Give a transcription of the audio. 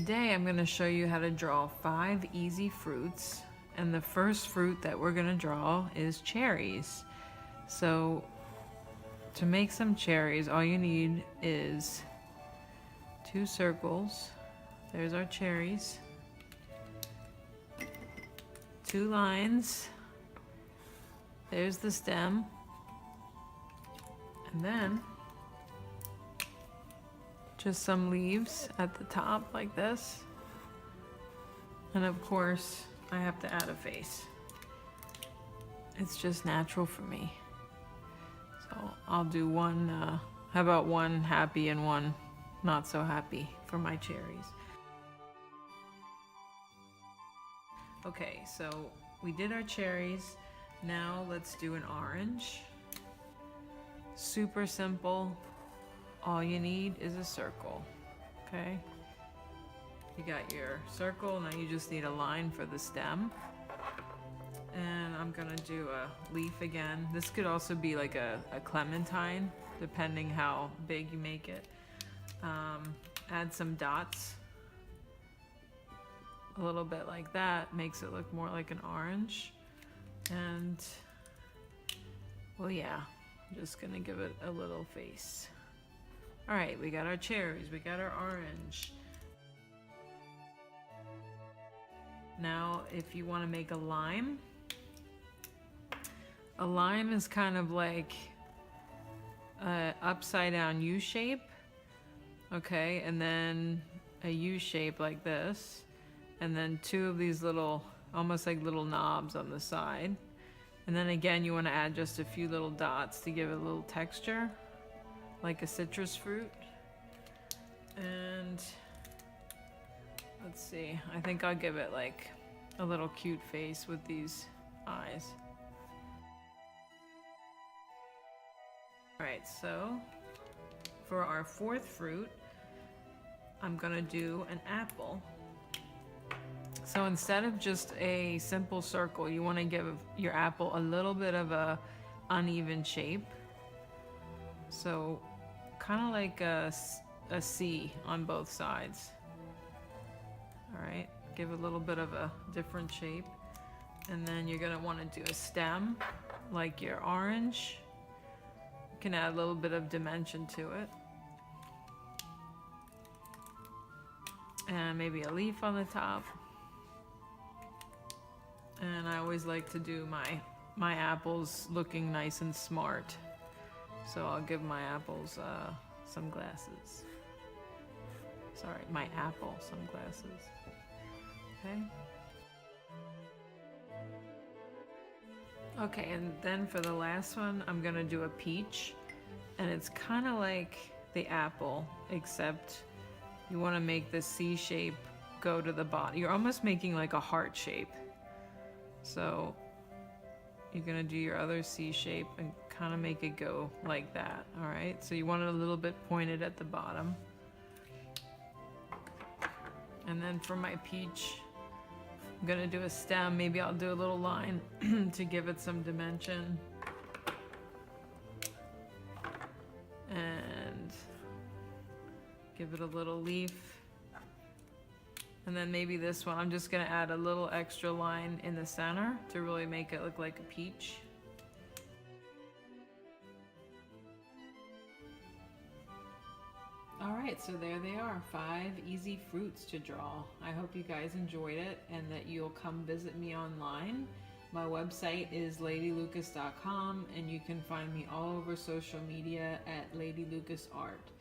today I'm going to show you how to draw 5 easy fruits. And the first fruit that we're going to draw is cherries. So to make some cherries, all you need is 2 circles. There's our cherries. 2 lines. There's the stem. And then just some leaves at the top like this. And of course, I have to add a face. It's just natural for me. So I'll do one, how about one happy and one not so happy for my cherries. Okay, so we did our cherries. Now let's do an orange. Super simple. All you need is a circle, okay? You got your circle, now you just need a line for the stem. And I'm gonna do a leaf again. This could also be like a clementine, depending how big you make it. Add some dots. A little bit like that, makes it look more like an orange. And, well yeah, I'm just gonna give it a little face. All right, we got our cherries, we got our orange. Now, if you want to make a lime is kind of like a upside down U shape, okay, and then a U shape like this, and then 2 of these little, almost like little knobs on the side. And then again, you want to add just a few little dots to give it a little texture, like a citrus fruit. And let's see, I think I'll give it like a little cute face with these eyes. All right, so for our 4th fruit, I'm gonna do an apple. So instead of just a simple circle, you want to give your apple a little bit of a uneven shape. So kind of like a C on both sides. All right, give a little bit of a different shape. And then you're gonna want to do a stem like your orange. You can add a little bit of dimension to it. And maybe a leaf on the top. And I always like to do my apples looking nice and smart. So I'll give my apples some glasses. Sorry, my apple some glasses. Okay. Okay, and then for the last one, I'm gonna do a peach. And it's kind of like the apple, except you want to make the C shape go to the bottom. You're almost making like a heart shape. So you're gonna do your other C shape and kind of make it go like that, all right? So you want it a little bit pointed at the bottom. And then for my peach, I'm gonna do a stem. Maybe I'll do a little line to give it some dimension. And give it a little leaf. And then maybe this one, I'm just gonna add a little extra line in the center to really make it look like a peach. All right, so there they are, 5 easy fruits to draw. I hope you guys enjoyed it and that you'll come visit me online. My website is ladylucas.com, and you can find me all over social media at Lady Lucas Art.